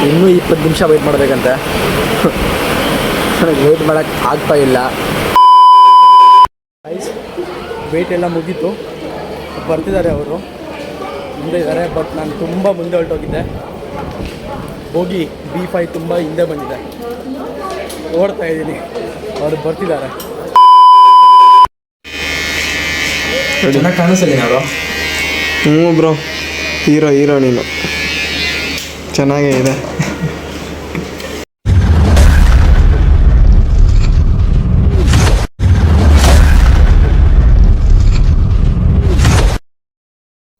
ಇನ್ನೂ 20 ನಿಮಿಷ ವೆಯ್ಟ್ ಮಾಡಬೇಕಂತೆ. ನನಗೆ ವೆಯ್ಟ್ ಮಾಡೋಕ್ಕೆ ಆಗ್ತಾ ಇಲ್ಲ. ವೆಯ್ಟ್ ಎಲ್ಲ ಮುಗೀತು, ಬರ್ತಿದ್ದಾರೆ ಅವರು, ಮುಂದೆ ಇದ್ದಾರೆ. ಬಟ್ ನಾನು ತುಂಬ ಮುಂದೆ ಹೊರಟೋಗಿದ್ದೆ. ಹೋಗಿ B5 ತುಂಬ ಹಿಂದೆ ಬಂದಿದೆ. ಓಡ್ತಾ ಇದ್ದೀನಿ, ಅವರು ಬರ್ತಿದ್ದಾರೆ. ಚೆನ್ನಾಗಿ ಕಾಣಿಸ್ತಿದ್ದೀನಿ ಅವರು. ಬ್ರೋ, ಹೀರೋ ನೀನು ಚೆನ್ನಾಗೇ ಇದೆ.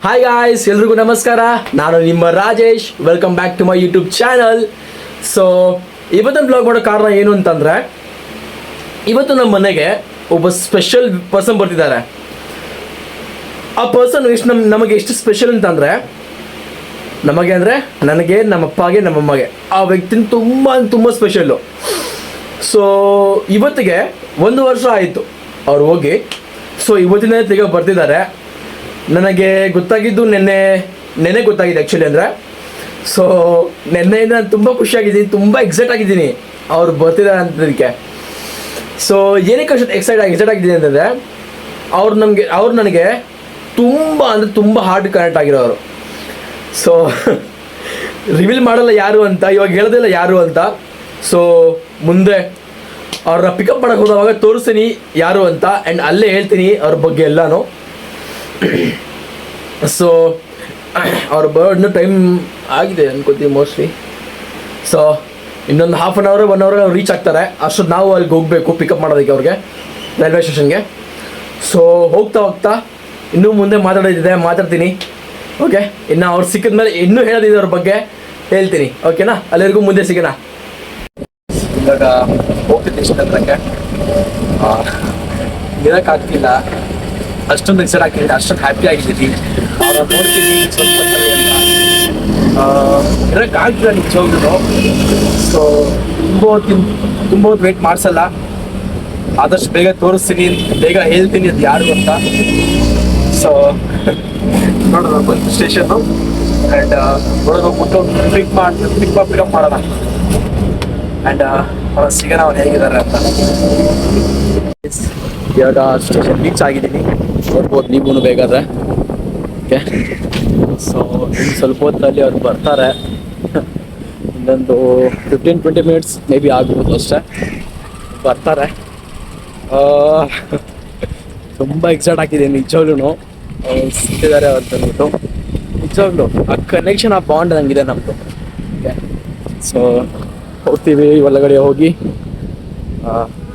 ಹಾಯ್ ಗಾಯ್ಸ್, ಎಲ್ರಿಗೂ ನಮಸ್ಕಾರ. ನಾನು ನಿಮ್ಮ Rajesh. Welcome back to my YouTube channel. So ಇವತ್ತಿನ ಬ್ಲಾಗ್ ಮಾಡೋ ಕಾರಣ ಏನು ಅಂತಂದರೆ, ಇವತ್ತು ನಮ್ಮ ಮನೆಗೆ ಒಬ್ಬ ಸ್ಪೆಷಲ್ ಪರ್ಸನ್ ಬರ್ತಿದ್ದಾರೆ. ಆ ಪರ್ಸನ್ ನಮಗೆ ಎಷ್ಟು ಸ್ಪೆಷಲ್ ಅಂತಂದರೆ, ನಮಗೆ ಅಂದರೆ ನನಗೆ, ನಮ್ಮ ಅಪ್ಪಗೆ, ನಮ್ಮಮ್ಮಗೆ, ಆ ವ್ಯಕ್ತಿನ ತುಂಬ ಸ್ಪೆಷಲ್ಲು. ಸೊ ಇವತ್ತಿಗೆ 1 ವರ್ಷ ಆಯಿತು ಅವ್ರು ಹೋಗಿ. ಸೊ ಇವತ್ತಿನ ತಿರ್ಗ ಬರ್ತಿದ್ದಾರೆ. ನನಗೆ ಗೊತ್ತಾಗಿದ್ದು ನೆನ್ನೆ ಗೊತ್ತಾಗಿದೆ ಆ್ಯಕ್ಚುಲಿ. ಅಂದರೆ ಸೊ ನೆನ್ನೆಯಿಂದ ನಾನು ತುಂಬ ಖುಷಿಯಾಗಿದ್ದೀನಿ, ತುಂಬ ಎಕ್ಸೈಟ್ ಆಗಿದ್ದೀನಿ ಅವ್ರು ಬರ್ತಿದ್ದಾರೆ ಅಂತದಕ್ಕೆ. ಸೊ ಏನಕ್ಕೆ ಅಷ್ಟು ಎಕ್ಸೈಟ್ ಆಗಿದ್ದೀನಿ ಅಂತಂದರೆ, ಅವ್ರು ನನಗೆ ತುಂಬ ಹಾರ್ಡ್ ಕನೆಕ್ಟ್ ಆಗಿರೋರು. ಸೊ ರಿವೀಲ್ ಮಾಡಲ್ಲ ಯಾರು ಅಂತ, ಇವಾಗ ಹೇಳೋದಿಲ್ಲ ಯಾರು ಅಂತ. ಸೊ ಮುಂದೆ ಅವ್ರನ್ನ ಪಿಕಪ್ ಮಾಡೋಕ್ಕೆ ಹೋದಾಗ ತೋರಿಸ್ತೀನಿ ಯಾರು ಅಂತ, ಆ್ಯಂಡ್ ಅಲ್ಲೇ ಹೇಳ್ತೀನಿ ಅವ್ರ ಬಗ್ಗೆ ಎಲ್ಲನೂ. ಸೊ ಅವ್ರ ಇನ್ನೂ ಟೈಮ್ ಆಗಿದೆ ಅನ್ಕೋತೀವಿ ಮೋಸ್ಟ್ಲಿ. ಸೊ ಇನ್ನೊಂದು half an hour 1 hour reach ಆಗ್ತಾರೆ. ಅಷ್ಟೊತ್ತು ನಾವು ಅಲ್ಲಿಗೆ ಹೋಗಬೇಕು ಪಿಕಪ್ ಮಾಡೋದಕ್ಕೆ ಅವ್ರಿಗೆ, ರೈಲ್ವೆ ಸ್ಟೇಷನ್ಗೆ. ಸೊ ಹೋಗ್ತಾ ಇನ್ನೂ ಮುಂದೆ ಮಾತಾಡ್ತೀನಿ. ಓಕೆ, ಇನ್ನು ಅವ್ರು ಸಿಕ್ಕಿದ ಮೇಲೆ ಇನ್ನೂ ಹೇಳೋದಿದೆ ಅವ್ರ ಬಗ್ಗೆ, ಹೇಳ್ತೀನಿ. ಓಕೆನಾ? ಅಲ್ಲಿವರೆಗೂ ಮುಂದೆ ಸಿಗೋಣ. ಇವಾಗ ಹೋಗ್ತಿದ್ದೀನಿ ಇಷ್ಟಕ್ಕೆ, ಇರೋಕ್ಕಾಗ್ತಿಲ್ಲ, ಅಷ್ಟೊಂದು ಎಕ್ಸೈಟ್ ಆಗ್ತಿದ್ದೀನಿ, ಅಷ್ಟೊಂದು ಹ್ಯಾಪಿ ಆಗಿದ್ದೀನಿ. ಅವ್ರ ನೋಡ್ತೀನಿ ಸ್ವಲ್ಪ ಇರೋಕ್ಕಾಗ್ತಿಲ್ಲ ನಿಜವಾಗ್ಲೂ. ಸೊ ತುಂಬ ಹೊತ್ತು ವೆಯ್ಟ್ ಮಾಡಿಸಲ್ಲ, ಆದಷ್ಟು ಬೇಗ ತೋರಿಸ್ತೀನಿ, ಬೇಗ ಹೇಳ್ತೀನಿ ಅದು ಯಾರು ಅಂತ. ಸೊ ನೋಡೋಣ ಬಂದು ಸ್ಟೇಷನ್ನು, ಆ್ಯಂಡ್ ಒಳಗೆ ಹೋಗ್ಬಿಟ್ಟು ಪಿಕಪ್ ಮಾಡೋಣ. ಆ್ಯಂಡ್ ಅವ್ರು ಸಿಗೋಣ, ಅವ್ರು ಹೇಗಿದ್ದಾರೆ ಅಂತ. ಇವಾಗ ಸ್ಟೇಷನ್ ರೀಚ್ ಆಗಿದ್ದೀನಿ, ಬರ್ಬೋದು ನೀವು ಬೇಕಾದ್ರೆ. ಓಕೆ, ಸೊ ಇನ್ನು ಸ್ವಲ್ಪ ಹೊತ್ತಲ್ಲಿ ಅವ್ರು ಬರ್ತಾರೆ. ಇನ್ನೊಂದು 15-20 ಮಿನಿಟ್ಸ್ ಮೇ ಬಿ ಆಗ್ಬೋದು ಅಷ್ಟೇ, ಬರ್ತಾರೆ. ತುಂಬ ಎಕ್ಸೈಟ್ ಆಗಿದ್ದೀನಿ ನಿಜವಾಗ್ಲೂ. ಸಿಕ್ಕಿದ್ದಾರೆ ಅವ್ರು ಬಂದ್ಬಿಟ್ಟು, ನಿಜವಾಗ್ಲೂ ಆ ಕನೆಕ್ಷನ್, ಆ ಬಾಂಡ್ ನಂಗಿದೆ ನಮ್ಮದು. ಓಕೆ, ಸೊ ಹೋಗ್ತೀವಿ. ಒಳಗಡೆ ಹೋಗಿ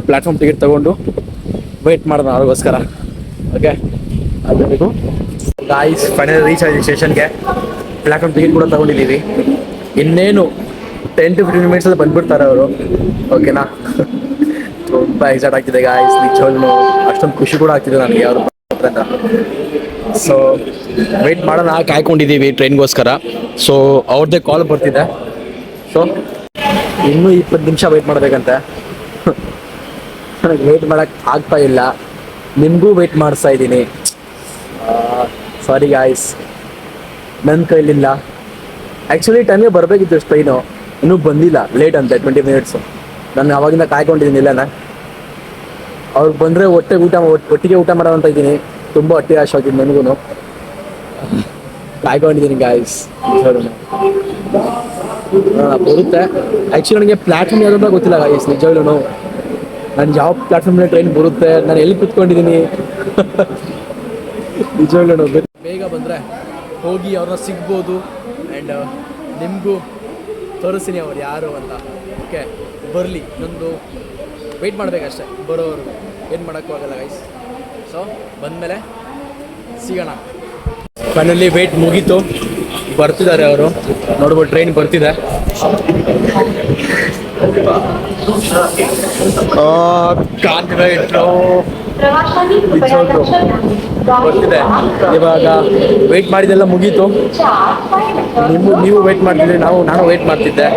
ಪ್ಲ್ಯಾಟ್ಫಾರ್ಮ್ ಟಿಕೆಟ್ ತೊಗೊಂಡು ವೆಯ್ಟ್ ಮಾಡೋಣ ಅವ್ರಿಗೋಸ್ಕರ. ಓಕೆ, ಅದರಿಗೂ ಗಾಯ್ಸ್ ಫೈನಲ್ ರೀಚ್ ಆಗಿದೆ ಸ್ಟೇಷನ್ಗೆ. ಪ್ಲ್ಯಾಟ್ಫಾರ್ಮ್ ಟಿಕೆಟ್ ಕೂಡ ತೊಗೊಂಡಿದ್ದೀವಿ. ಇನ್ನೇನು 10-15 ಮಿನಿಟ್ಸಲ್ಲಿ ಬಂದುಬಿಡ್ತಾರೆ ಅವರು. ಓಕೆನಾ? ತುಂಬ ಎಕ್ಸೈಟ್ ಆಗ್ತಿದೆ ಗಾಯ್ಸ್ ನಿಜವಾಗ್ಲೂ. ಅಷ್ಟೊಂದು ಖುಷಿ ಕೂಡ ಆಗ್ತಿದೆ ನನಗೆ ಅವರು ಅಂತ. ಸೊ ವೆಯ್ಟ್ ಮಾಡೋಣ, ಕಾಯ್ಕೊಂಡಿದ್ದೀವಿ ಟ್ರೈನ್ಗೋಸ್ಕರ. ಸೊ ಅವ್ರದ್ದೇ ಕಾಲ್ ಬರ್ತಿದೆ. ಸೊ ಇನ್ನೂ 20 ನಿಮಿಷ ವೆಯ್ಟ್ ಮಾಡಬೇಕಂತೆ. ನನಗೆ ವೆಯ್ಟ್ ಮಾಡೋಕ್ಕೆ ಆಗ್ತಾ ಇಲ್ಲ, ನಿಮಗೂ ವೆಯ್ಟ್ ಮಾಡಿಸ್ತಾ ಇದ್ದೀನಿ. ಸಾರಿ ಗಾಯ್ಸ್, ನನ್ನ ಕೈಲಿಲ್ಲ. ಆ್ಯಕ್ಚುಲಿ ಟೈಮಿಗೆ ಬರಬೇಕಿತ್ತು ಟ್ರೈನು, ಇನ್ನೂ ಬಂದಿಲ್ಲ, ಲೇಟ್ ಅಂತೆ 20 ಮಿನಿಟ್ಸು. ನಾನು ಆವಾಗಿಂದ ಕಾಯ್ಕೊಂಡಿದ್ದೀನಿ ಇಲ್ಲನ. ಅವ್ರು ಬಂದರೆ ಒಟ್ಟಿಗೆ ಊಟ ಮಾಡೋ ಅಂತ ಇದ್ದೀನಿ. ತುಂಬ ಹೊಟ್ಟೆ ಆಶೆ ಆಗಿದೆ ನನಗೂ, ಕಾಯ್ಕೊಂಡಿದ್ದೀನಿ ಗಾಯ್ಸ್. ಬರುತ್ತೆ. ಆ್ಯಕ್ಚುಲಿ ನನಗೆ ಪ್ಲ್ಯಾಟ್ಫಾರ್ಮ್ ಯಾವ್ದಂತ ಗೊತ್ತಿಲ್ಲ ಗಾಯ್ಸ್ ನಿಜವಾಗ್ಲೂ. ನಾನು ಯಾವ ಪ್ಲ್ಯಾಟ್ಫಾರ್ಮ್ನಲ್ಲಿ ಟ್ರೈನ್ ಬರುತ್ತೆ, ನಾನು ಎಲ್ಲಿ ಕೂತ್ಕೊಂಡಿದ್ದೀನಿ ನಿಜವಾಗ್ಲೂ. ಬೇಗ ಬಂದರೆ ಹೋಗಿ ಅವ್ರನ್ನ ಸಿಗ್ಬೋದು, ಆ್ಯಂಡ್ ನಿಮಗೂ ತೋರಿಸ್ತೀನಿ ಅವ್ರು ಯಾರು ಅಂತ. ಓಕೆ, ಬರಲಿ, ಇನ್ನೊಂದು ವೆಯ್ಟ್ ಮಾಡಬೇಕಷ್ಟೆ ಬರೋರು, ಏನು ಮಾಡೋಕ್ಕೂ ಆಗಲ್ಲ ಗೈಸ್. ಸೊ ಬಂದಮೇಲೆ ಸಿಗೋಣ. ಫೈನಲಿ ವೆಯ್ಟ್ ಮುಗೀತು, ಬರ್ತಿದ್ದಾರೆ ಅವರು. ನೋಡ್ಬೋದು ಟ್ರೈನ್ ಬರ್ತಿದೆ. ಬರ್ತಿದೆ. ಇವಾಗ ವೆಯ್ಟ್ ಮಾಡಿದೆಲ್ಲ ಮುಗೀತು. ನೀವು ವೆಯ್ಟ್ ಮಾಡ್ತಿದ್ರಿ, ನಾನು ವೆಯ್ಟ್ ಮಾಡ್ತಿದ್ದೆ,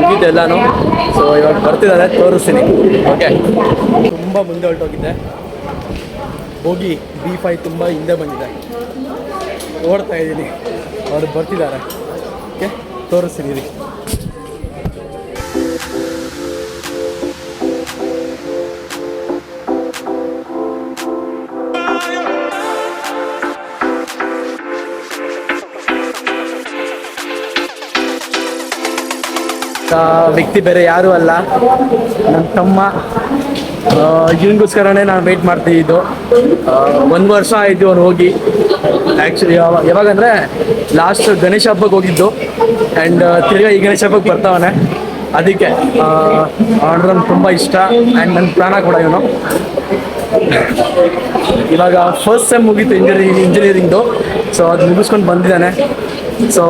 ಮುಗೀತು ಎಲ್ಲಾನು. ಸೊ ಇವಾಗ ಬರ್ತಿದ್ದಾರೆ, ತೋರಿಸ್ತೀನಿ. ಓಕೆ, ತುಂಬ ಮುಂದೆ ಹೊರಟೋಗಿದ್ದೆ, ಹೋಗಿ B5 ತುಂಬ ಹಿಂದೆ ಬಂದಿದೆ. ಓಡ್ತಾ ಇದ್ದೀನಿ, ಅವ್ರು ಬರ್ತಿದ್ದಾರೆ. ಓಕೆ, ತೋರಿಸ್ತೀನಿ. ವ್ಯಕ್ತಿ ಬೇರೆ ಯಾರೂ ಅಲ್ಲ, ನನ್ನ ತಮ್ಮ. ಇವನಿಗೋಸ್ಕರನೇ ನಾನು ವೆಯ್ಟ್ ಮಾಡ್ತಿದ್ದು. 1 ವರ್ಷ ಆಯಿತು ಅವ್ನು ಹೋಗಿ. ಆ್ಯಕ್ಚುಲಿ ಯಾವಾಗಂದರೆ ಲಾಸ್ಟ್ ಗಣೇಶ ಹಬ್ಬಕ್ಕೆ ಹೋಗಿದ್ದು, ಆ್ಯಂಡ್ ತಿರ್ಗಾ ಈ ಗಣೇಶ ಹಬ್ಬಕ್ಕೆ ಬರ್ತಾವನೆ. ಅದಕ್ಕೆ ಅವ್ನು ನನ್ಗೆ ತುಂಬ ಇಷ್ಟ ಆ್ಯಂಡ್ ನನ್ನ ಪ್ರಾಣ ಕೂಡ ಇವನು. ಇವಾಗ ಫಸ್ಟ್ ಸೆಮ್ ಮುಗೀತು ಇಂಜಿನಿಯರಿಂಗ್ದು. ಸೊ ಅದು ಮುಗಿಸ್ಕೊಂಡು ಬಂದಿದ್ದಾನೆ. ಸೊ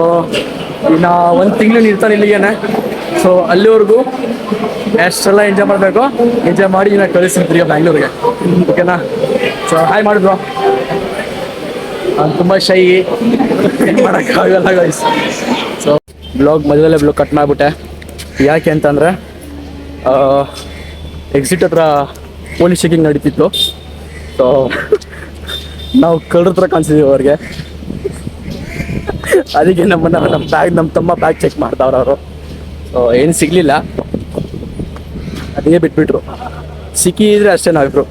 ಇನ್ನು 1 ತಿಂಗಳು ಇರ್ತಾನೆ ಇಲ್ಲಿಗೇನೆ. ಸೊ ಅಲ್ಲಿವರೆಗೂ ಎಷ್ಟೆಲ್ಲ ಎಂಜಾಯ್ ಮಾಡಬೇಕು, ಎಂಜಾಯ್ ಮಾಡಿ ಇನ್ನು ಕಳಿಸ್ತೀನಿ ತಿರ್ಗಿ ಬ್ಯಾಂಗ್ಳೂರಿಗೆ. ಓಕೆನಾ? ಸೊ ಹಾಯ್ ಮಾಡಿದ್ರು. ಅವ್ನು ತುಂಬ ಶೈ, ಏನು ಮಾಡೋಕ್ಕಾಗಲ್ಲ ಗೈಸ್. ಸೊ ಮಧ್ಯದಲ್ಲೇ ಬ್ಲಾಗ್ ಕಟ್ ಮಾಡಿಬಿಟ್ಟೆ. ಯಾಕೆ ಅಂತಂದರೆ ಎಕ್ಸಿಟ್ ಹತ್ರ ಪೊಲೀಸ್ ಚೆಕಿಂಗ್ ನಡೀತಿತ್ತು. ಸೊ ನಾವು ಕಳ್ಳರ ಹತ್ರ ಕಾಣಿಸಿದ್ದೀವಿ ಅವ್ರಿಗೆ. ಅದಕ್ಕೆ ನಮ್ಮ ತಮ್ಮ ಬ್ಯಾಗ್ ಚೆಕ್ ಮಾಡ್ತಾವ್ರು ಅವರು. ಸೊ ಏನು ಸಿಗಲಿಲ್ಲ, ಅದೇ ಬಿಟ್ಬಿಟ್ರು. ಸಿಕ್ಕಿದ್ರೆ ಅಷ್ಟೇ ನಾವಿಬ್ರು.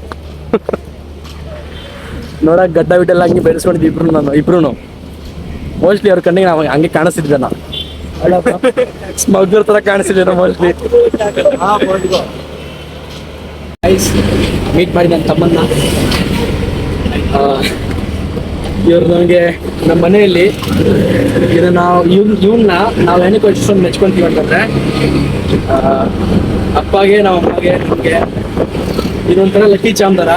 ನೋಡಕ್ಕೆ ಗಡ್ಡ ಬಿಟ್ಟೆಲ್ಲ ಹಂಗೆ ಬೆಳೆಸ್ಕೊಂಡಿದ್ದು ಇಬ್ರು. ಮೋಸ್ಟ್ಲಿ ಅವ್ರ ಕಣ್ಣಿಗೆ ನಾವು ಹಂಗೆ ಕಾಣಿಸ್ತಿದ್ದೆ. ನಾವು ಸ್ಮಗ್ಲರ್ ಥರ ಕಾಣಿಸ್ತಿದ್ದೆ ಮೋಸ್ಟ್ಲಿ. ಮೀಟ್ ಮಾಡಿ ನನ್ನ ತಮ್ಮನ್ನ. ಇವ್ರು ನನಗೆ ನಮ್ಮ ಮನೆಯಲ್ಲಿ ಇವನ್ನ ನಾವು ಏನಕ್ಕೆ ಎಷ್ಟೊಂದು ಮೆಚ್ಕೊಂತೀವಿ ಅಂತಂದರೆ, ಅಪ್ಪಗೆ ನಮ್ಮ ಅಮ್ಮಗೆ ನಮಗೆ ಇದೊಂಥರ ಲಕ್ಕಿ ಚಾಮ್ ಥರ.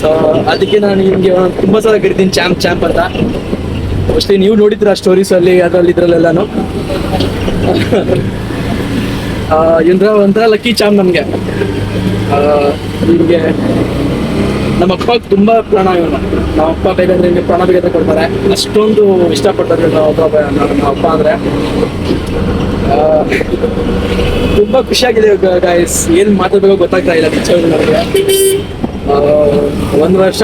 ಸೊ ಅದಕ್ಕೆ ನಾನು ನಿಮಗೆ ತುಂಬ ಸಲ ಕರಿತೀನಿ ಚಾಂಪ್ ಅಂತ. ಮೋಸ್ಟ್ಲಿ ನೀವು ನೋಡಿದ್ರ ಸ್ಟೋರೀಸಲ್ಲಿ ಇದ್ರಲ್ಲೆಲ್ಲಾನು. ಒಂಥರ ಲಕ್ಕಿ ಚಾಮ್ ನಮಗೆ. ನಿಮಗೆ ನಮ್ಮ ಅಪ್ಪಗೆ ತುಂಬ ಪ್ರಾಣ ಇವನು. ನಮ್ಮ ಅಪ್ಪ ಬೇಕಂದ್ರೆ ನಿಮಗೆ ಪ್ರಾಣ ಬೇಕಾದ್ರೆ ಕೊಡ್ತಾರೆ, ಅಷ್ಟೊಂದು ಇಷ್ಟಪಡ್ತಾರೆ ನಮ್ಮ ಅಪ್ಪ ಅಂದರೆ. ತುಂಬ ಖುಷಿಯಾಗಿದೆ ಗಾಯ್ಸ್. ಏನು ಮಾತಾಡಬೇಕು ಗೊತ್ತಾಗ್ತಾ ಇಲ್ಲ ನಿಜವಾಗ್ಲೂ ನನಗೆ. 1 ವರ್ಷ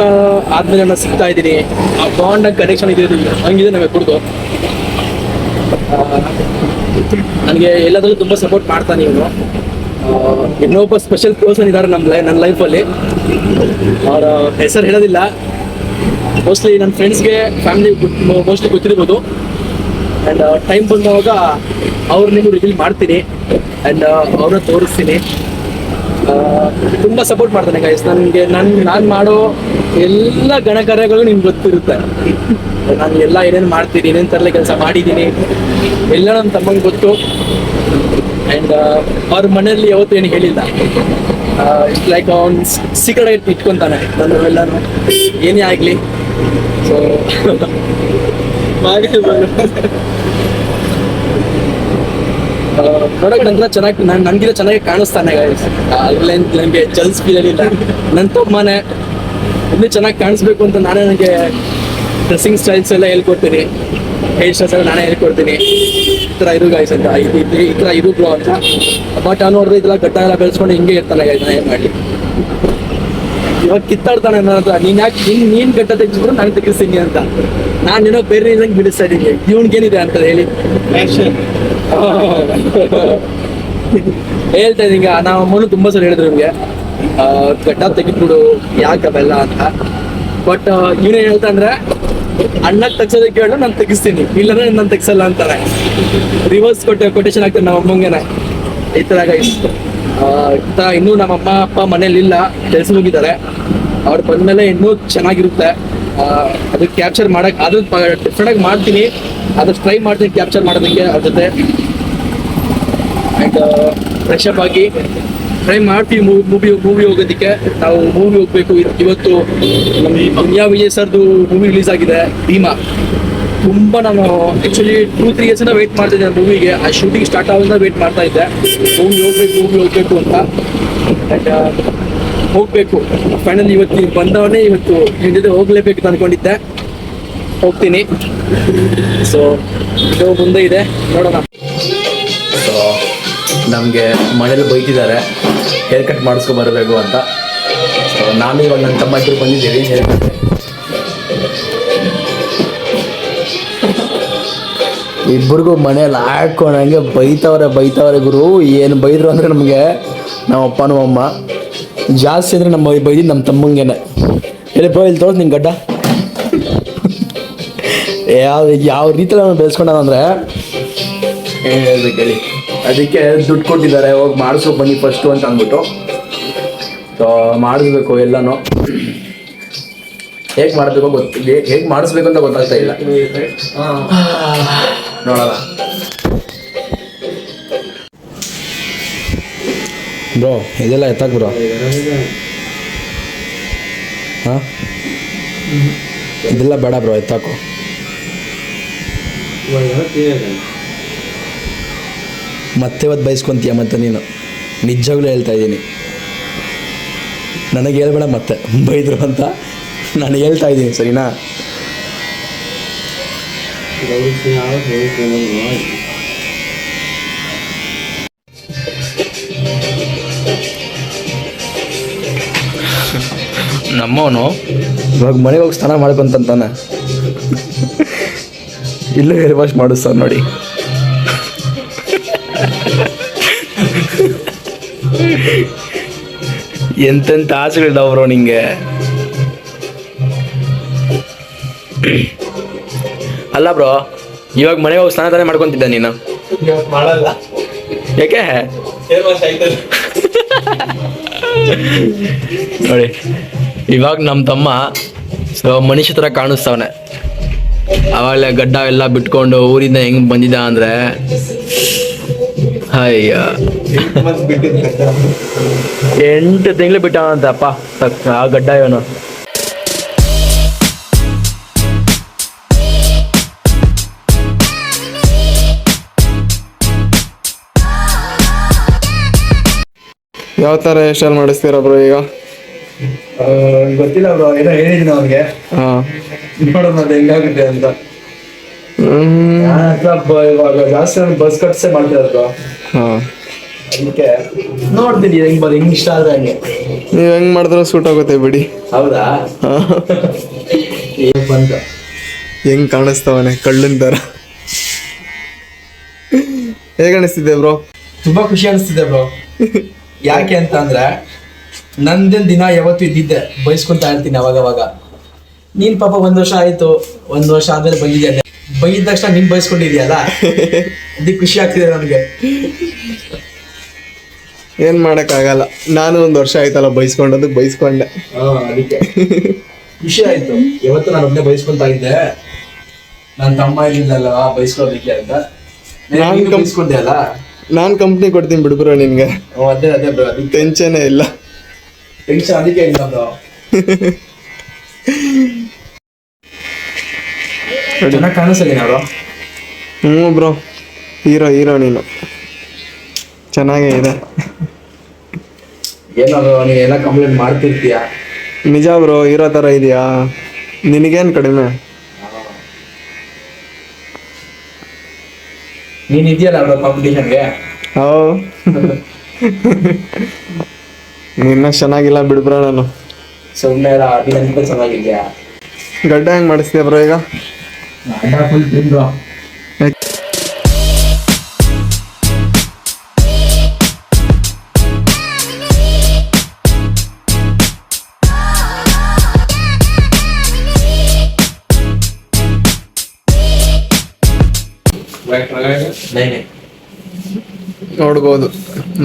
ಆದಮೇಲೆ ನಾನು ಸಿಗ್ತಾ ಇದ್ದೀನಿ. ಆ ಬಾಂಡ್ ಕನೆಕ್ಷನ್ ಇದೆ, ಹಂಗಿದೆ ನಮಗೆ ಕುಡ್ದು. ನನಗೆ ಎಲ್ಲದರಲ್ಲೂ ತುಂಬ ಸಪೋರ್ಟ್ ಮಾಡ್ತಾನೆ ಇವನು. ಇನ್ನೊಬ್ಬ ಸ್ಪೆಷಲ್ ಪರ್ಸನ್ ಇದ್ದಾರೆ ನನ್ನ ಲೈಫಲ್ಲಿ. ಅವರ ಹೆಸರು ಹೇಳೋದಿಲ್ಲ. ಮೋಸ್ಟ್ಲಿ ನನ್ನ ಫ್ರೆಂಡ್ಸ್ಗೆ, ಫ್ಯಾಮಿಲಿ ಮೋಸ್ಟ್ಲಿ ಗೊತ್ತಿರ್ಬೋದು. ಆ್ಯಂಡ್ ಟೈಮ್ ಬಂದಾಗ ಅವ್ರು ನಿಮಗೆ ರಿವೀಲ್ ಮಾಡ್ತೀನಿ ಆ್ಯಂಡ್ ಅವ್ರನ್ನ ತೋರಿಸ್ತೀನಿ. ತುಂಬ ಸಪೋರ್ಟ್ ಮಾಡ್ತಾನೆ ಗೈಸ್ ನನಗೆ. ನಾನು ಮಾಡೋ ಎಲ್ಲ ಗಣಕಾರ್ಯಗಳು ನಿಮ್ಗೆ ಗೊತ್ತಿರುತ್ತೆ. ನಾನು ಎಲ್ಲ ಏನೇನು ಮಾಡ್ತೀನಿ, ಏನೇನು ತರಲೆ ಕೆಲಸ ಮಾಡಿದ್ದೀನಿ ಎಲ್ಲ ನನ್ನ ತಮ್ಮಂಗೆ ಗೊತ್ತು. ಆ್ಯಂಡ್ ಅವ್ರ ಮನೆಯಲ್ಲಿ ಯಾವತ್ತೂ ಏನು ಹೇಳಿಲ್ಲ. ಇಟ್ಸ್ ಲೈಕ್ ಅವ್ನು ಸೀಕ್ರೆಟ್ ಇಟ್ಕೊತಾನೆ ನನ್ನೆಲ್ಲನೂ ಏನೇ ಆಗಲಿ. ಸೊ ನೋಡೋಕೆ ನಂತರ ಚೆನ್ನಾಗಿ ನನಗಿಂತ ಚೆನ್ನಾಗಿ ಕಾಣಿಸ್ತಾನೆ ಗೈಸ್. ಅಲ್ಲೇ ನನಗೆ ಜಲ್ಸ್ ಫೀಲ್ ಇಲ್ಲ. ನನ್ನ ತಮ್ಮನೇ ಇನ್ನೂ ಚೆನ್ನಾಗಿ ಕಾಣಿಸ್ಬೇಕು ಅಂತ ನಾನೇ ನನಗೆ ಡ್ರೆಸ್ಸಿಂಗ್ ಸ್ಟೈಲ್ಸ್ ಎಲ್ಲ ಹೇಳ್ಕೊಡ್ತೀನಿ, ಹೇರ್ ಸ್ಟೈಲ್ಸ್ ಎಲ್ಲ ನಾನೇ ಹೇಳ್ಕೊಡ್ತೀನಿ. ಈ ಥರ ಇರು ಗೈಸ್ ಅಂತ, ಈ ಥರ ಇರು ಬ್ರೋ ಅಂತ. ಬಟ್ ಅವ್ನು ನೋಡಿದ್ರೆ ಇದೆಲ್ಲ ಗಡ್ಡ ಎಲ್ಲ ಬೆಳೆಸ್ಕೊಂಡು ಹಿಂಗೆ ಇರ್ತಾನೆ ಗೈಸ್. ನಾನು ಏನು ಮಾಡಲಿ, ಇವಾಗ ಕಿತ್ತಾಡ್ತಾನೆ ನನ್ನ ಹತ್ರ. ನೀನು ಗಡ್ಡ ತೆಗೆಸಿದ್ರು ನಾನು ತೆಗಿಸ್ತೀನಿ ಅಂತ. ನಾನು ಏನೋ ಬೇರೆ ರೀಸನ್ಗೆ ಬಿಡಿಸ್ತಾ ಇದ್ದೀನಿ. ಇವ್ನಿಗೇನಿದೆ ಅಂತ ಹೇಳಿ ಹೇಳ್ತಾ ಇದ್ದೀನಿ. ನಾವು ಅಮ್ಮನು ತುಂಬ ಸಲ ಹೇಳಿದ್ರು ನಿಮಗೆ ಗಡ್ಡ ತೆಗಿದ್ಬಿಡು ಯಾಕೆ ಅವೆಲ್ಲ ಅಂತ. ಬಟ್ ಇವನೇನು ಹೇಳ್ತಾ ಅಂದರೆ, ಅಣ್ಣಕ್ಕೆ ತೆಗ್ಸೋದಕ್ಕೆ ಹೇಳು ನಾನು ತೆಗಿಸ್ತೀನಿ, ಇಲ್ಲಾಂದ್ರೆ ನಾನು ತೆಗ್ಸಲ್ಲ ಅಂತಾರೆ. ರಿವರ್ಸ್ ಕೊಟೇಶನ್ ಆಗ್ತದೆ ನಮ್ಮ ಅಮ್ಮಂಗೆನೆ ಈ ಥರ ಗೈಸ್. ಇನ್ನೂ ನಮ್ಮ ಅಮ್ಮ ಅಪ್ಪ ಮನೇಲಿಲ್ಲ, ಕೆಲಸ ಹೋಗಿದ್ದಾರೆ. ಅವ್ರು ಬಂದಮೇಲೆ ಇನ್ನೂ ಚೆನ್ನಾಗಿರುತ್ತೆ. ಅದು ಕ್ಯಾಪ್ಚರ್ ಮಾಡೋಕ್ಕೆ ಅದು ಡಿಫ್ರೆಂಟಾಗಿ ಮಾಡ್ತೀನಿ, ಅದಷ್ಟು ಟ್ರೈ ಮಾಡ್ತೀನಿ ಕ್ಯಾಪ್ಚರ್ ಮಾಡೋದಕ್ಕೆ ಅವ್ರ ಜೊತೆ. ಆ್ಯಂಡ್ ಫ್ರೆಶ್ ಅಪ್ ಆಗಿ ಟ್ರೈ ಮಾಡ್ತೀವಿ ಮೂವಿ ಹೋಗೋದಕ್ಕೆ. ನಾವು ಮೂವಿ ಹೋಗ್ಬೇಕು. ಇವತ್ತು ನಮ್ಮ ಅಮ್ಯಾ ವಿಜಯ್ ಸರ್ದು ಮೂವಿ ರಿಲೀಸ್ ಆಗಿದೆ, ಭೀಮಾ. ತುಂಬ ನಾನು ಆ್ಯಕ್ಚುಲಿ 2-3 ಇಯರ್ಸಿಂದ ವೆಯ್ಟ್ ಮಾಡ್ತಿದ್ದೆ ಮೂವಿಗೆ. ಆ ಶೂಟಿಂಗ್ ಸ್ಟಾರ್ಟ್ ಆಗೋದ್ರಿಂದ ವೆಯ್ಟ್ ಮಾಡ್ತಾ ಇದ್ದೆ, ಮೂವಿ ಹೋಗ್ಬೇಕು ಅಂತ. ಆ್ಯಂಡ್ ಹೋಗಬೇಕು ಫೈನಲಿ. ಇವತ್ತು ಬಂದವನೇ ಇವತ್ತು ನಿಮ್ಮ ಜೊತೆ ಹೋಗಲೇಬೇಕು ಅಂದ್ಕೊಂಡಿದ್ದೆ. ಹೋಗ್ತೀನಿ. ಸೊ ಇದು ಮುಂದೆ ಇದೆ, ನೋಡೋಣ. ಸೊ ನಮಗೆ ಮನೇಲಿ ಬೈತಿದ್ದಾರೆ ಹೇರ್ ಕಟ್ ಮಾಡಿಸ್ಕೊ ಬರಬೇಕು ಅಂತ. ಸೊ ನಾನು ಇವಾಗ ನನ್ನ ತಮ್ಮ ಇಬ್ಬರು ಬಂದಿದ್ದೀವಿ ಹೇರ್ ಕಟ್. ಇಬ್ಬರಿಗೂ ಮನೇಲಿ ಹಾಕೊಂಡಂಗೆ ಬೈತವ್ರೆ ಗುರು. ಏನು ಬೈದ್ರು ಅಂದರೆ ನಮಗೆ ನಮ್ಮ ಅಪ್ಪ ನಮ್ಮ ಅಮ್ಮ ಜಾಸ್ತಿ ಅಂದರೆ ನಮ್ಮ ಬೈದಿದ್ದು ನಮ್ಮ ತಮ್ಮಂಗೆನೆ. ಹೇಳಿ ಬ್ರೋ ಇಲ್ಲಿ ತೋರಿಸ್ ನಿಂಗೆ ಗಡ್ಡ ಯಾವ ರೀತಿಯಲ್ಲಿ ಅವನು ಬೆಳೆಸ್ಕೊಂಡ ಅಂದರೆ ಏನು ಹೇಳ್ಬೇಕು ಹೇಳಿ. ಅದಕ್ಕೆ ದುಡ್ಡು ಕೊಟ್ಟಿದ್ದಾರೆ, ಹೋಗಿ ಮಾಡಿಸ್ಕೊ ಬನ್ನಿ ಫಸ್ಟು ಅಂತ ಅಂದ್ಬಿಟ್ಟು. ಸೊ ಮಾಡಿಸ್ಬೇಕು ಎಲ್ಲನೂ. ಹೇಗೆ ಮಾಡಬೇಕು ಹೇಗೆ ಮಾಡಿಸ್ಬೇಕು ಅಂತ ಗೊತ್ತಾಗ್ತಾ ಇಲ್ಲ. ನೋಡೋಣ ಬ್ರೋ, ಇದೆಲ್ಲ ಎತ್ತಾಕ್ ಬ್ರೋ. ಹಾಂ, ಇದೆಲ್ಲ ಬೇಡ ಬ್ರೋ, ಎತ್ತಾಕು. ಮತ್ತೆ ಇವತ್ತು ಬಯಸ್ಕೊಂತೀಯ ಮತ್ತೆ ನೀನು, ನಿಜವಾಗ್ಲೂ ಹೇಳ್ತಾ ಇದ್ದೀನಿ. ನನಗೆ ಹೇಳ್ಬೇಡ ಮತ್ತೆ ಬೈದ್ರು ಅಂತ, ನಾನು ಹೇಳ್ತಾ ಇದ್ದೀನಿ ಸರಿನಾ. ನಮ್ಮವನು ಇವಾಗ ಮನೆಗೆ ಹೋಗಿ ಸ್ನಾನ ಮಾಡ್ಕೊಂತಾನೆ, ಇಲ್ಲೂ ಹೇರ್ ವಾಶ್ ಮಾಡಿಸ್ತಾವ ನೋಡಿ. ಎಂತೆಂಥ ಆಸೆಗಳಿದಾವ್ರೋ ನಿಂಗೆ. ಅಲ್ಲ ಬ್ರೋ, ಇವಾಗ ಮನೆಗೆ ಹೋಗಿ ಸ್ನಾನ ತಾನೇ ಮಾಡ್ಕೊಂತಿದ್ದ ನೀನು? ಮಾಡಲ್ಲ. ಯಾಕೆ? ನೋಡಿ ಇವಾಗ ನಮ್ಮ ತಮ್ಮ ಮನುಷ್ಯ ಥರ ಕಾಣಿಸ್ತಾವನೆ. ಅವಾಗಲೇ ಗಡ್ಡ ಎಲ್ಲ ಬಿಟ್ಕೊಂಡು ಊರಿಂದ ಹೆಂಗ್ ಬಂದಿದ್ದ ಅಂದ್ರೆ, ಅಯ್ಯ 8 ತಿಂಗಳು ಬಿಟ್ಟವಂತಪ್ಪ ಆ ಗಡ್ಡ ಇವನು. ಯಾವ ಥರ ಹೇರ್ ಸ್ಟೈಲ್ ಮಾಡಿಸ್ತೀರಾ ಬ್ರೋ ಈಗ? ಗೊತ್ತಿಲ್ಲ ಬ್ರೋ, ಏನೋ ಹೇಳಿದ್ದೀನಿ ಅವ್ರಿಗೆ. ಹಾಂ, ನೋಡೋಣ ಅದು ಹೆಂಗಾಗುತ್ತೆ ಅಂತ. ಇವಾಗ ಜಾಸ್ತಿ ಬಸ್ ಕಟ್ಸೇ ಮಾಡ್ತಿರೋದು. ಹಾಂ, ಅದಕ್ಕೆ ನೋಡ್ತೀನಿ ಹೆಂಗ್ ಇಷ್ಟ ಆದ್ರೆ ಹಂಗೆ. ನೀವು ಹೆಂಗ್ ಮಾಡಿದ್ರು ಸೂಟ್ ಆಗುತ್ತೆ ಬಿಡಿ. ಹೌದಾ? ಬಂತ ಹೆಂಗ್ ಕಾಣಿಸ್ತಾವನೆ ಕಳ್ಳನ್ ಥರ. ಹೇಗೆ ಅನಿಸ್ತಿದೆ ಬ್ರೋ? ತುಂಬಾ ಖುಷಿ ಅನಿಸ್ತಿದೆ ಬ್ರೋ. ಯಾಕೆ ಅಂತ ಅಂದ್ರೆ, ನಂದೇನ್ ದಿನ ಯಾವತ್ತೂ ಇದ್ದಿದ್ದೆ, ಬಯಸ್ಕೊಂತ ಇರ್ತೀನಿ ಅವಾಗ. ನೀನ್ ಪಾಪ 1 ವರ್ಷ ಆಯ್ತು, 1 ವರ್ಷ ಆದ್ಮೇಲೆ ಬಂದಿದ್ದೆ. ಬೈದ ತಕ್ಷಣ ನೀನ್ ಬಯಸ್ಕೊಂಡಿದ್ಯಲ್ಲ, ಅದಕ್ಕೆ ಖುಷಿ ಆಗ್ತಿದೆ ನನಗೆ. ಏನ್ ಮಾಡಕ್ಕಾಗಲ್ಲ, ನಾನು 1 ವರ್ಷ ಆಯ್ತಲ್ಲ ಬೈಸ್ಕೊಂಡೋದಕ್ಕೆ ಬೈಸ್ಕೊಂಡೆ. ಅದಕ್ಕೆ ಖುಷಿ ಆಯ್ತು. ಯಾವತ್ತು ನಾನು ಒಬ್ಬನೇ ಬಯಸ್ಕೊಂತ ಇದ್ದೆ, ನನ್ನ ತಮ್ಮ ಇರ್ಲಿಲ್ಲಲ್ಲ ಬಯಸ್ಕೊಳ್ಬೇಕೆ ಅಂತ. ಬಯಸ್ಕೊಂಡೆ ಅಲ್ಲ, ನಾನು ಕಂಪ್ನಿ ಕೊಡ್ತೀನಿ ಬಿಡ್ಬ್ರೋ ನಿನ್ಗೆ. ಅದೇ ಬ್ರೋ, ಅದಕ್ಕೆ ಟೆನ್ಷನೇ ಇಲ್ಲ. ಟೆನ್ಷನ್ ಅದಕ್ಕೆ ಇಲ್ಲ ಬ್ರೋ. ಚೆನ್ನಾಗಿ ಕಾಣಿಸ್ತೀನಿ ಅವರು. ಹ್ಞೂ ಬ್ರೋ, ಹೀರೋ ನೀನು. ಚೆನ್ನಾಗೇ ಇದೆ. ಏನಾದ್ರು ನೀನೆಲ್ಲ ಕಂಪ್ಲೇಂಟ್ ಮಾಡ್ತಿರ್ತೀಯ. ನಿಜ ಬ್ರೋ, ಹೀರೋ ಥರ ಇದೆಯಾ? ನಿನಗೇನು ಕಡಿಮೆ? ನೀನ್ ಇದೆಯಲ್ಲ ಬ್ರೋ ಕಾಂಪಿಟೇಷನ್ಗೆ. ನಿನ್ನ ಚೆನ್ನಾಗಿಲ್ಲ ಬಿಡ್ಬ್ರೋ. ನಾನು ಸುಮ್ಮನೆ ಅಭಿನಂದ ಚೆನ್ನಾಗಿದ್ಯಾ? ಗಡ್ಡ ಹೆಂಗ್ ಮಾಡಿಸ್ತೀಯ ಬ್ರೋ ಈಗ? Full bro. ನೋಡ್ಬೋದು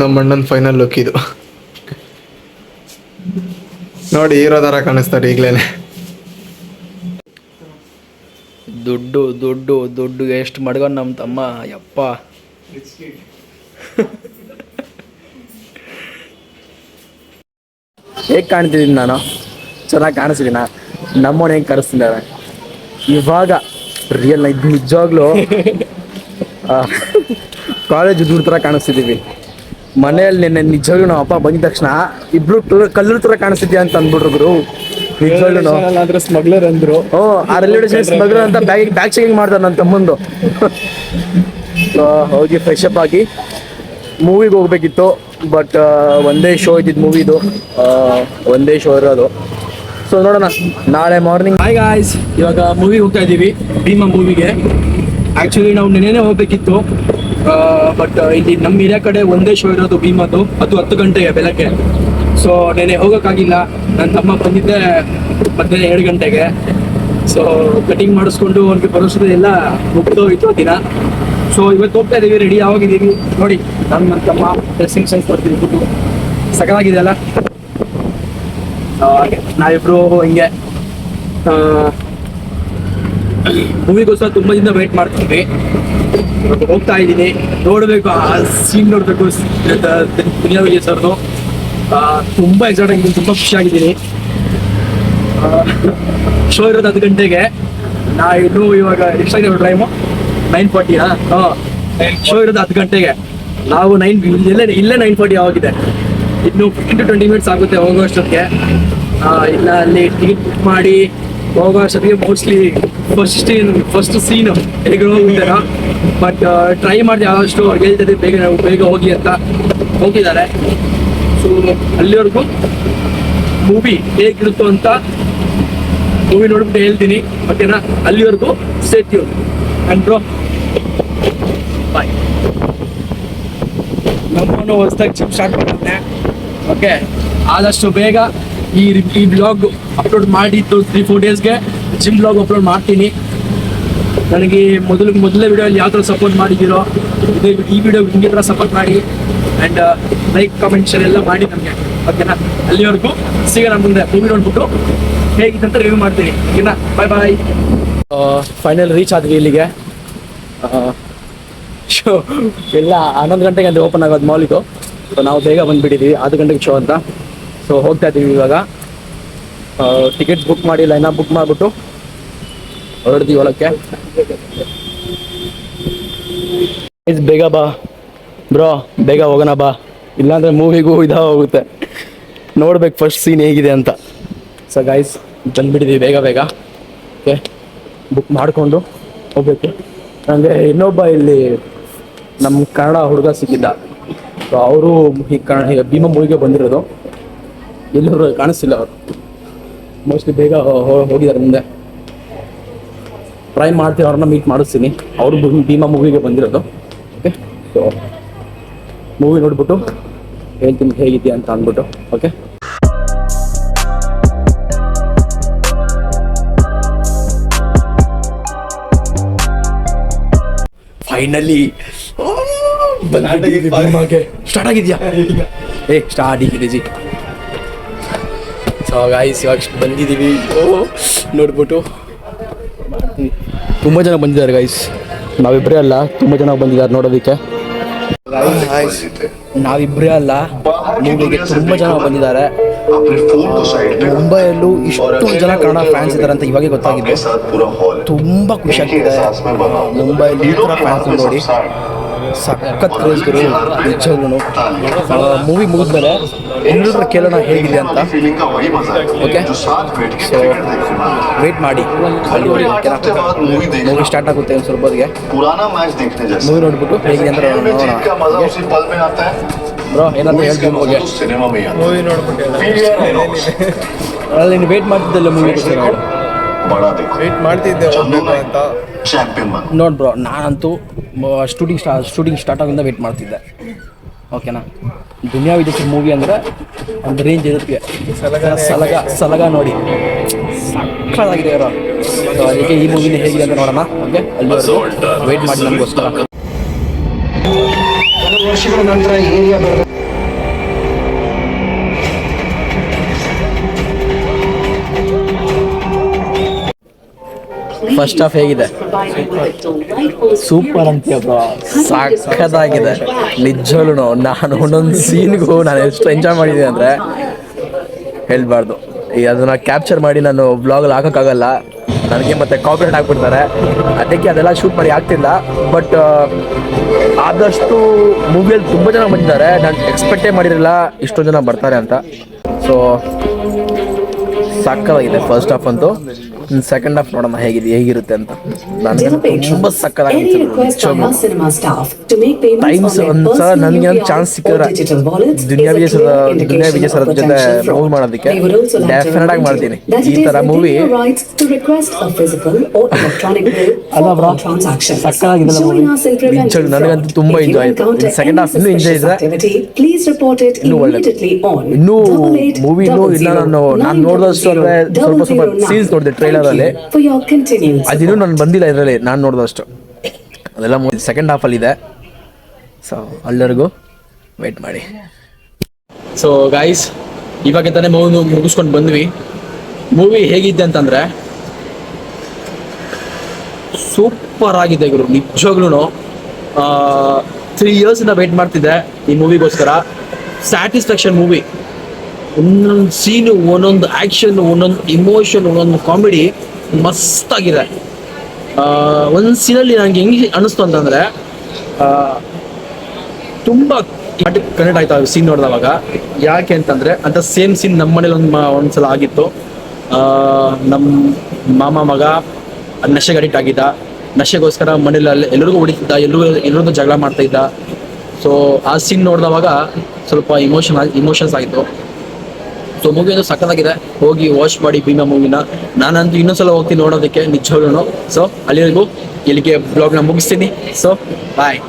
ನಮ್ಮ ಅಣ್ಣನ ಫೈನಲ್ ಲುಕ್ ಇದು. ನೋಡಿ ಹೀರೋ ಥರ ಕಾಣಿಸ್ತಾರೆ ಈಗಲೇ. ದುಡ್ಡು ಎಷ್ಟು ಮಡ್ಕೊಂಡು ನಮ್ಮ ತಮ್ಮ, ಯಪ್ಪ. ಹೇಗೆ ಕಾಣ್ತಿದ್ದೀನಿ ನಾನು? ಚೆನ್ನಾಗಿ ಕಾಣಿಸ್ತೀನ? ನಮ್ಮವನು ಹೆಂಗೆ ಕಾಣಿಸ್ತಿದ್ದಾವೆ ಇವಾಗ ರಿಯಲ್ ನಿಜವಾಗ್ಲೂ ಕಾಲೇಜ್ ಹುಡುಗರ ಥರ ಕಾಣಿಸ್ತಿದ್ದೀವಿ. ಮನೆಯಲ್ಲಿ ನಿನ್ನೆ ನಿಜವಾಗ್ಲೂ ನಮ್ಮ ಅಪ್ಪ ಬಂದಿದ ತಕ್ಷಣ ಇಬ್ರು ಕಲ್ಲೂರ್ ಥರ ಕಾಣಿಸ್ತಿದ್ಯಾ ಅಂತ ಅಂದ್ಬಿಟ್ರು. ನಿಜವಾಗ್ಲೂ ಸ್ಮಗ್ಲರ್ ಅಂದ್ರು. ಆ ರೈಲ್ವೆ ಸ್ಟೇಷನ್ ಸ್ಮಗ್ಲರ್ ಅಂತ ಬ್ಯಾಗ್ ಚೆಕಿಂಗ್ ಮಾಡ್ತಾರೆ ನನ್ನ ತಮ್ಮಂದು. ಹೋಗಿ ಫ್ರೆಶ್ ಅಪ್ ಆಗಿ ಮೂವಿಗೆ ಹೋಗ್ಬೇಕಿತ್ತು, ಬಟ್ ಒಂದೇ ಶೋ ಇದ್ದಿದ್ದು ಮೂವಿದು, ಒಂದೇ ಶೋ ಇರೋದು. ಸೊ ನೋಡೋಣ ನಾಳೆ ಮಾರ್ನಿಂಗ್. ಹಾಯ್ ಗಾಯ್ಸ್, ಇವಾಗ ಮೂವಿಗೆ ಹೋಗ್ತಾ ಇದ್ದೀವಿ, ಭೀಮಾ ಮೂವಿಗೆ. ಆ್ಯಕ್ಚುಲಿ ನಾವು ನೆನ್ನೆನೇ ಹೋಗ್ಬೇಕಿತ್ತು, ಬಟ್ ಇಲ್ಲಿ ನಮ್ಮ ಏರಿಯಾ ಕಡೆ ಒಂದೇ ಶೋ ಇರೋದು ಭೀಮಾದು, ಅದು 10 ಗಂಟೆಗೆ ಬೆಳಗ್ಗೆ. ಸೊ ನೆನ್ನೆ ಹೋಗೋಕ್ಕಾಗಿಲ್ಲ. ನನ್ನ ತಮ್ಮ ಬಂದಿದ್ದೆ ಮಧ್ಯಾಹ್ನ 2 ಗಂಟೆಗೆ. ಸೊ ಕಟಿಂಗ್ ಮಾಡಿಸ್ಕೊಂಡು ಅವ್ರಿಗೆ ಬರೋಷ್ಟೇ ಎಲ್ಲ ಮುಗ್ದೋಗಿತ್ತು ದಿನ. ಸೊ ಇವತ್ತು ಹೋಗ್ತಾ ಇದೀವಿ, ರೆಡಿ ಆಗಿದ್ದೀವಿ ನೋಡಿ. ನನ್ನ ತಮ್ಮ ಡ್ರೆಸ್ಸಿಂಗ್ ಸೆನ್ಸ್ ಬರ್ತೀವಿ, ಸಕಲಾಗಿದೆಯಲ್ಲ. ನಾವಿಬ್ರು ಹಿಂಗೆ ಮೂವಿಗೋಸ್ಕರ ತುಂಬ ದಿನ ವೇಟ್ ಮಾಡ್ತೀವಿ. ಹೋಗ್ತಾ ಇದ್ದೀನಿ, ನೋಡಬೇಕು ಆ ಸೀನ್ ನೋಡಬೇಕು ದುನಿಯಾ ವಿಜಯ್ ಸರ್ದು. ತುಂಬ ಎಕ್ಸೈಟ್ ಆಗಿದ್ದೀನಿ, ತುಂಬ ಖುಷಿಯಾಗಿದ್ದೀನಿ. ಶೋ ಇರೋದು 10 ಗಂಟೆಗೆ. ಇನ್ನೂ ಇವಾಗ ಎಷ್ಟಾಗಿದೆ ಟೈಮು? 9:40. ಶೋ ಇರೋದು 10 ಗಂಟೆಗೆ. ನಾವು ಇಲ್ಲೇ 9:40 ಆಗಿದೆ. ಇನ್ನು 15 to 20 ಮಿನಿಟ್ಸ್ ಆಗುತ್ತೆ ಹೋಗೋ ಅಷ್ಟೊತ್ತಿಗೆ. ಇನ್ನು ಅಲ್ಲಿ ಟಿಕೆಟ್ ಬುಕ್ ಮಾಡಿ ಹೋಗೋ ಅಷ್ಟೊತ್ತಿಗೆ ಮೋಸ್ಟ್ಲಿ ಫಸ್ಟ್ ಸೀನು ಹೇಗೆ ಹೋಗಿದ್ದಾರ. ಬಟ್ ಟ್ರೈ ಮಾಡಿದೆ ಆದಷ್ಟು, ಅವ್ರಿಗೆ ಹೇಳ್ತಿದ್ದೆ ಬೇಗ ಹೋಗಿ ಅಂತ. ಹೋಗಿದ್ದಾರೆ. ಸೊ ಅಲ್ಲಿವರೆಗೂ ಮೂವಿ ಹೇಗಿರುತ್ತೋ ಅಂತ ಮೂವಿ ನೋಡ್ಬಿಟ್ಟು ಹೇಳ್ತೀನಿ, ಓಕೆನಾ? ಅಲ್ಲಿವರೆಗೂ stay tune and bro bye. ನಮ್ಮನ್ನು ಹೊಸದಾಗಿ ಜಿಮ್ ಸ್ಟಾರ್ಟ್ ಮಾಡಿದ್ದೆ. ಓಕೆ, ಆದಷ್ಟು ಬೇಗ ಈ ಬ್ಲಾಗ್ ಅಪ್ಲೋಡ್ ಮಾಡಿದ್ದು 3-4 ಡೇಸ್ಗೆ ಜಿಮ್ ಬ್ಲಾಗ್ ಅಪ್ಲೋಡ್ ಮಾಡ್ತೀನಿ. ನನಗೆ ಮೊದಲನೇ ವಿಡಿಯೋಲ್ಲಿ ಯಾವ ಥರ ಸಪೋರ್ಟ್ ಮಾಡಿದ್ದೀರೋ ಈ ವಿಡಿಯೋ ಹಿಂಗೆ ಥರ ಸಪೋರ್ಟ್ ಮಾಡಿ. ಆ್ಯಂಡ್ ಲೈಕ್ ಕಮೆಂಟ್ ಶೇರ್ ಎಲ್ಲ ಮಾಡಿ ನಮಗೆ, ಓಕೆನಾ? ಅಲ್ಲಿವರೆಗೂ ಸಿಗೋಣ ಮುಂದೆ ಮೂವಿ ನೋಡ್ಬಿಟ್ಟು ಹೇಗಿತ್ತಂತ ರಿವ್ಯೂ ಮಾಡ್ತೀನಿ, ಓಕೆನಾ? ಬಾಯ್. ಫೈನಲ್ ರೀಚ್ ಆದ್ವಿ ಇಲ್ಲಿಗೆ. ಶೋ ಎಲ್ಲ 11 ಗಂಟೆಗೆ ಅಂತ ಓಪನ್ ಆಗೋದು ಮಾಲಿಗೂ. ಸೊ ನಾವು ಬೇಗ ಬಂದುಬಿಟ್ಟಿದ್ದೀವಿ, 10 ಗಂಟೆಗೆ ಶೋ ಅಂತ. ಸೊ ಹೋಗ್ತಾ ಇದ್ದೀವಿ ಇವಾಗ. ಟಿಕೆಟ್ಸ್ ಬುಕ್ ಮಾಡಿ ಲೈನ ಬುಕ್ ಮಾಡಿಬಿಟ್ಟು ಹೊರಡ್ತೀವಿ ಹೊಲಕ್ಕೆ. ಬೇಗ ಬಾ ಬ್ರೋ, ಬೇಗ ಹೋಗೋಣ ಬಾ, ಇಲ್ಲಾಂದರೆ ಮೂವಿಗೂ ಹೋಗುತ್ತೆ. ನೋಡ್ಬೇಕು ಫಸ್ಟ್ ಸೀನ್ ಹೇಗಿದೆ ಅಂತ. ಸೊ ಗೈಸ್ ಬಂದುಬಿಟ್ಟಿದ್ದೀವಿ ಬೇಗ. ಓಕೆ, ಬುಕ್ ಮಾಡಿಕೊಂಡು ಹೋಗ್ಬೇಕು. ನನಗೆ ಇನ್ನೊಬ್ಬ ಇಲ್ಲಿ ನಮ್ಮ ಕನ್ನಡ ಹುಡುಗ ಸಿಕ್ಕಿದ್ದ. ಸೊ ಅವರು ಈ ಭೀಮಾ ಮೂವಿಗೆ ಬಂದಿರೋದು. ಎಲ್ಲರೂ ಕಾಣಿಸ್ತಿಲ್ಲ ಅವರು, ಮೋಸ್ಟ್ಲಿ ಬೇಗ ಹೋಗಿದ್ದಾರೆ ಮುಂದೆ. ಟ್ರೈ ಮಾಡ್ತೀನಿ, ಅವ್ರನ್ನ ಮೀಟ್ ಮಾಡಿಸ್ತೀನಿ. ಅವರು ಭೀಮಾ ಮೂವಿಗೆ ಬಂದಿರೋದು. ಓಕೆ, ಸೊ ಮೂವಿ ನೋಡ್ಬಿಟ್ಟು ಹೇಳ್ತೀನಿ ಹೇಗಿದೆಯಾ ಅಂತ ಅಂದ್ಬಿಟ್ಟು. ಓಕೆ, ಫೈನಲಿ ಸ್ಟಾರ್ಟ್ ಆಗಿದ್ಯಾ? ಸ್ಟಾರ್ಟ್ ಆಗಿದೆ ಜಿ. ಸೊ ಗಾಯ್ಸ್ ಇವಾಗ ಬಂದಿದ್ದೀವಿ. ನೋಡ್ಬಿಟ್ಟು ತುಂಬ ಜನ ಬಂದಿದ್ದಾರೆ ಗೈಸ್, ನಾವಿಬ್ಬರೇ ಅಲ್ಲ, ತುಂಬ ಜನ ಬಂದಿದ್ದಾರೆ ನೋಡೋದಕ್ಕೆ. ನಾವಿಬ್ಬರೇ ಅಲ್ಲ, ಮೂವಿಗೆ ತುಂಬ ಜನ ಬಂದಿದ್ದಾರೆ. ಮುಂಬೈಯಲ್ಲೂ ಇಷ್ಟೊಂದು ಜನ ಕನ್ನಡ ಫ್ಯಾನ್ಸ್ ಇದ್ದಾರೆ ಅಂತ ಇವಾಗೆ ಗೊತ್ತಾಗಿದೆ. ತುಂಬ ಖುಷಿ ಆಗ್ತಿದೆ ಮುಂಬೈಲಿ ಈ ಥರ ಫ್ಯಾನ್ಸ್ ನೋಡಿ. ಸಖತ್ ಕ್ರೇಜ್ಗಳು ನಿಜವಾಗ್ಲೂ. ಮೂವಿ ಮುಗಿದ್ಮೇಲೆ ಎಲ್ಲರೂ ಕೇಳೋಣ ಹೇಗಿದೆ ಅಂತ. ಓಕೆ, ಸೊ ವೇಟ್ ಮಾಡಿ, ಮೂವಿ ಸ್ಟಾರ್ಟ್ ಆಗುತ್ತೆ ಒಂದು ಸ್ವಲ್ಪ ಹೊತ್ತಿಗೆ. ಮೂವಿ ನೋಡ್ಬಿಟ್ಟು ಹೇಗಿದೆ ಅಂದ್ರೆ ನೋಡೋಣ. ಬ್ರೋ ಏನಾದರೂ ಹೇಳ್ತೀನಿ ಮೂವಿಗೆ. ಮೂವಿ ನೋಡ್ಬಿಟ್ಟು ಅಲ್ಲಿ ನೀನು ವೇಟ್ ಮಾಡ್ತಿದ್ದಲ್ಲ ಮೂವಿ ವೇಟ್ ಮಾಡ್ತಿದ್ದೆ ಅಂತ. ನೋಡ್ ಬ್ರೋ, ನಾನಂತೂ ಶೂಟಿಂಗ್ ಸ್ಟಾರ್ಟ್ ಆಗಿಂದ ವೇಟ್ ಮಾಡ್ತಿದ್ದೆ, ಓಕೆನಾ? ದುನಿಯಾ ವಿಜಯ್ ಮೂವಿ ಅಂದರೆ ಒಂದು ರೇಂಜ್ ಇರುತ್ತೆ. ಸಲಗ ನೋಡಿ ಸಕ್ಕತ್ತಾಗಿದೆ ಇರೋ. ಸೊ ಅದಕ್ಕೆ ಈ ಮೂವಿನ ಹೇಗಿದೆ ಅಂತ ನೋಡೋಣ. ಓಕೆ, ಅಲ್ಲಿವರೆಗೂ ವೇಟ್ ಮಾಡಿ ನಮಗೋಸ್ಕರ. ವರ್ಷಗಳ ನಂತರ ಏರಿಯಾ ಫಸ್ಟ್ ಹಾಫ್ ಹೇಗಿದೆ? ಸೂಪರ್ ಅಂತೀಯ ಬ್ರೋ, ಸಕ್ಕತ್ತಾಗಿದೆ ನಿಜವೂ. ನಾನು ಒಂದೊಂದು ಸೀನ್ಗೂ ನಾನು ಎಷ್ಟು ಎಂಜಾಯ್ ಮಾಡಿದ್ದೀನಿ ಅಂದರೆ ಹೇಳ್ಬಾರ್ದು. ಅದನ್ನು ಕ್ಯಾಪ್ಚರ್ ಮಾಡಿ ನಾನು ಬ್ಲಾಗಲ್ಲಿ ಹಾಕೋಕ್ಕಾಗಲ್ಲ, ನನಗೆ ಮತ್ತೆ ಕಾಪಿರೇಟ್ ಹಾಕ್ಬಿಡ್ತಾರೆ. ಅದಕ್ಕೆ ಅದೆಲ್ಲ ಶೂಟ್ ಮಾಡಿ ಆಗ್ತಿಲ್ಲ. ಬಟ್ ಆದಷ್ಟು ಮೂವಿಯಲ್ಲಿ ತುಂಬ ಜನ ಬಂದಿದ್ದಾರೆ. ನಾನು ಎಕ್ಸ್ಪೆಕ್ಟೇ ಮಾಡಿರಲಿಲ್ಲ ಇಷ್ಟೊಂದು ಜನ ಬರ್ತಾರೆ ಅಂತ. ಸೊ ಸಕ್ಕತ್ತಾಗಿದೆ ಫಸ್ಟ್ ಹಾಫ್ ಅಂತೂ. ಸೆಕೆಂಡ್ ಹಾಫ್ ನೋಡೋಣ ಹೇಗಿರುತ್ತೆ ಅಂತ. ನನಗೆ ತುಂಬ ಸಕ್ಕತ್ತಾಗಿತ್ತು. ಟೈಮ್ಸ್ ಒಂದ್ಸಲ ನನಗೆ ಒಂದು ಚಾನ್ಸ್ ಸಿಕ್ಕಿದ್ರೆ ದುನಿಯಾ ವಿಜಯ್ ಸರ್ ಜೊತೆ ಮೂವಿ ಮಾಡೋದಕ್ಕೆ ಡೆಫಿನೆಟ್ ಆಗಿ ಮಾಡ್ತೀನಿ ಈ ಥರ ಮೂವಿ. ಅಲ್ಲ ಬ್ರೋ, ಸಕ್ಕತ್ತಾಗಿದ್ದಲ್ಲ ಮೂವಿ ನಿಜವಾಗ್ಲೂ. ನನಗಂತೂ ತುಂಬ ಎಂಜಾಯ್ ಆಯಿತು. ಸೆಕೆಂಡ್ ಹಾಫ್ ಇನ್ನೂ ಎಂಜಾಯ್ ಇದ್ರೆ ಇನ್ನೂ ಒಳ್ಳೇದು. ಇನ್ನೂ ಮೂವಿ ಇಲ್ಲ, ನಾನು ನೋಡಿದಷ್ಟು ಅಂದರೆ ಸ್ವಲ್ಪ ಸೀನ್ಸ್ ನೋಡಿದೆ ಟ್ರೈಲರಲ್ಲಿ. ಅದಿನ್ನೂ ನಾನು ಬಂದಿಲ್ಲ ಇದರಲ್ಲಿ, ನಾನು ನೋಡಿದಷ್ಟು. ಅದೆಲ್ಲ ಸೆಕೆಂಡ್ ಹಾಫಲ್ಲಿದೆ. ಸೊ ಅಲ್ಲರಿಗೂ ವೇಟ್ ಮಾಡಿ. ಸೊ ಗಾಯ್ಸ್, ಇವಾಗ ತಾನೇ ಮೂವಿ ಮುಗಿಸ್ಕೊಂಡು ಬಂದ್ವಿ. ಮೂವಿ ಹೇಗಿದ್ದೆ ಅಂತಂದರೆ ಸೂಪರ್ ಆಗಿದೆ ಗುರು, ನಿಜವಾಗ್ಲೂ. 3 ಇಯರ್ಸಿಂದ ವೆಯ್ಟ್ ಮಾಡ್ತಿದ್ದೆ ಈ ಮೂವಿಗೋಸ್ಕರ. Satisfaction movie. ಒಂದೊಂದು ಸೀನು, ಒಂದೊಂದು ಆ್ಯಕ್ಷನ್, ಒಂದೊಂದು ಇಮೋಷನ್, ಒಂದೊಂದು ಕಾಮಿಡಿ ಮಸ್ತಾಗಿದೆ. ಒಂದು ಸೀನಲ್ಲಿ ನನಗೆ ಹೆಂಗೆ ಅನ್ನಿಸ್ತು ಅಂತಂದರೆ ತುಂಬ ಕನೆಕ್ಟ್ ಆಯ್ತು ಆ ಸೀನ್ ನೋಡಿದವಾಗ. ಯಾಕೆ ಅಂತಂದರೆ ಅಂತ ಸೇಮ್ ಸೀನ್ ನಮ್ಮ ಮನೇಲಿ ಒಂದ್ಸಲ ಆಗಿತ್ತು. ನಮ್ಮ ಮಾಮ ಮಗ ನಶೆಗೆ ಅಡಿಕ್ಟ್ ಆಗಿದ್ದ. ನಶೆಗೋಸ್ಕರ ಮನೇಲಿ ಎಲ್ಲರಿಗೂ ಹೊಡಿತಿದ್ದ, ಎಲ್ಲರಿಗೂ ಜಗಳ ಮಾಡ್ತಾ ಇದ್ದ. ಸೊ ಆ ಸೀನ್ ನೋಡಿದವಾಗ ಸ್ವಲ್ಪ ಇಮೋಷನ್ಸ್ ಆಯಿತು. ಸೊ ಮೂವಿ ಅದು ಸಖತ್ತಾಗಿದೆ, ಹೋಗಿ ವಾಚ್ ಮಾಡಿ ಭೀಮಾ ಮೂವಿನ. ನಾನಂತೂ ಇನ್ನೊಂದ್ಸಲ ಹೋಗ್ತೀನಿ ನೋಡೋದಕ್ಕೆ ನಿಜವಾಗ್ಲೂ. ಸೊ ಅಲ್ಲಿವರೆಗೂ ಇಲ್ಲಿಗೆ ಬ್ಲಾಗ್ನ ಮುಗಿಸ್ತೀನಿ. ಸೊ ಬಾಯ್.